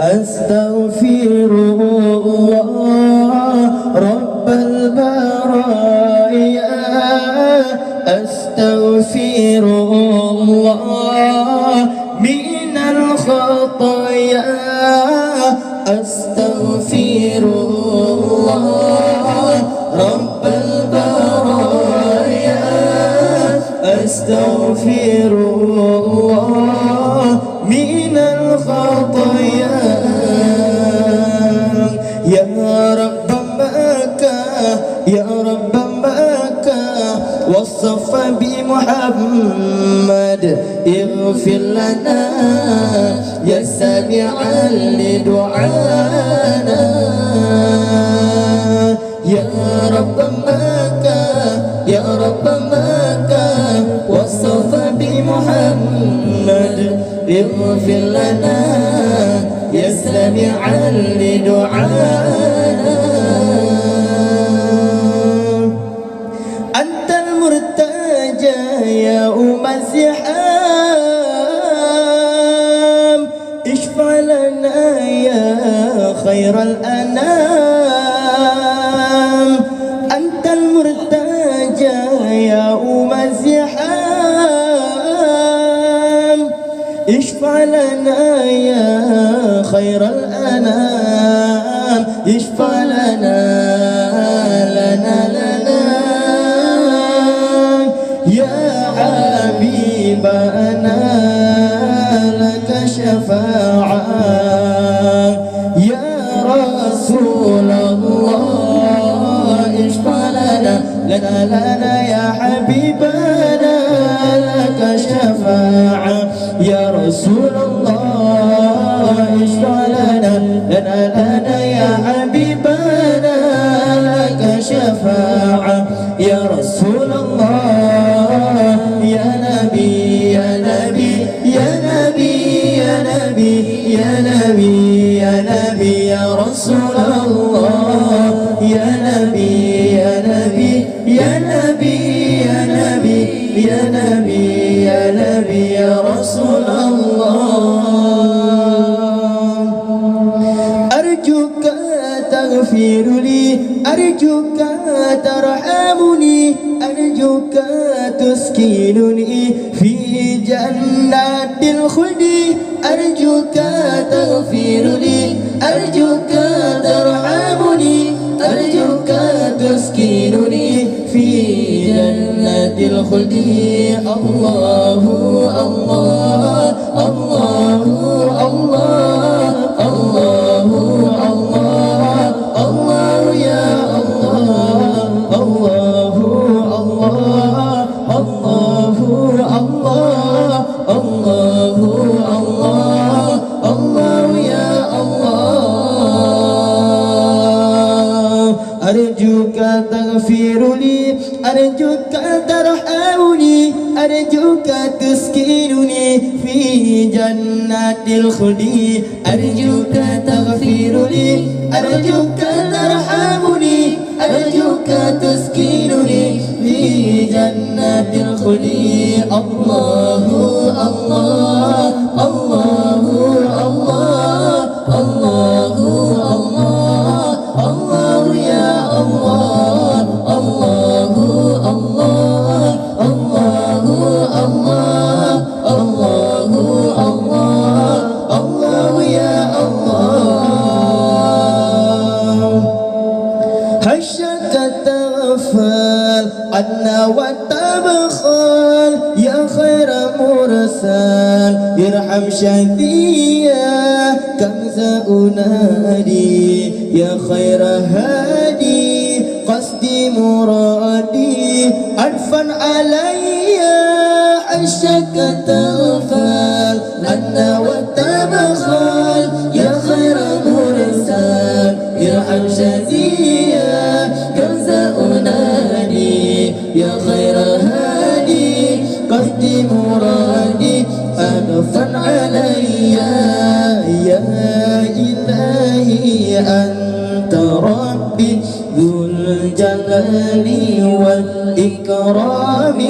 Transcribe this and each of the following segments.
أستغفر الله رب البرايا أستغفر الله من الخطايا أستغفر الله رب البرايا أستغفر الله من الخطايا يا رب مكة يا رب مكة وصف بمحمد اغفر لنا يا سامعا لدعانا يا رب مكة يا رب مكة وصف بمحمد اغفر لنا يا سامعا لدعانا أنت المرتجى يوم الزحام اشفع لنا يا خير الأنام أنت المرتجى يوم الزحام اشفع لنا يا خير الأنام اشفع لنا يا حبيبنا لك شفاعة يا رسول الله اشفع لنا يا حبيبنا لك شفاعة يا رسول الله اشفع لنا يا حبيبنا لك شفاعة يا رسول الله يا نبي يا نبي يا نبي يا نبي يا نبي يا نبي يا رسول الله يا نبي يا نبي يا نبي يا نبي يا نبي يا نبي يا رسول الله أرجوك تغفر لي أرجوك ترحمني أرجوك تسكنني في جنات الخلد أرجوك تغفر لي أرجوك ترحمني أرجوك تسكنني في جنات الخلد الله الله الله الله الله الله الله يا الله الله الله الله الله الله الله الله يا الله أرجوك تغفر لي أرجوك ترحمني أرجوك تسكنني في جنات الخلد أرجوك تغفر لي أرجوك ترحمني أرجوك تسكنني في جنات الخلد الله الله الله الله الله الله الله يا الله الله الله الله الله الله الله الله يا الله هشك تغفل عنا وتبخل يا خير مرسل ارحم شفيع كم أنادي يا خير هادي قصدي مرادي عرفا علي عشك تغفل عنا وتبخل يا خير مرسل ارحم شفيع كم أنادي يا خير هادي قصدي مرادي أنفا علي يا إلهي أنت ربي ذو الجلال والإكرام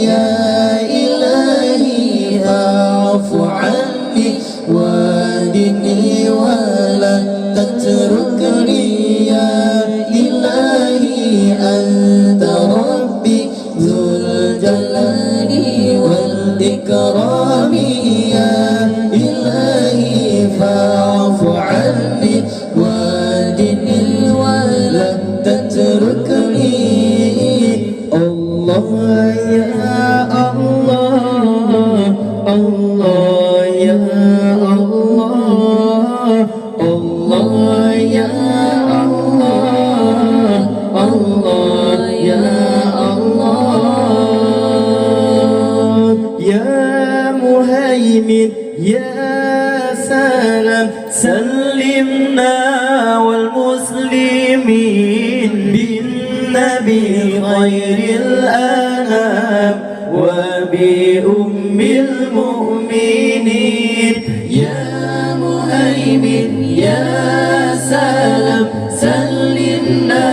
يا إلهي فاعف عني واهدني Allah ya Allah, Allah ya Allah. Ya Muhaimin ya salam, sallimna wal muslimin bin nabi khairil anam wa bi ummil mu'minin. Ya Muhaimin ya salam, sallimna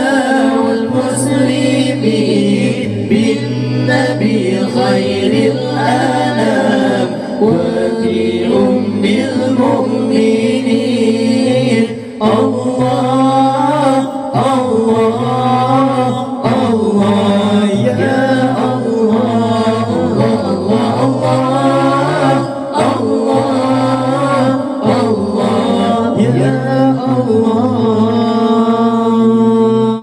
wal muslimin bin nabi khairil anam wa bi ummil mu'minin. Allah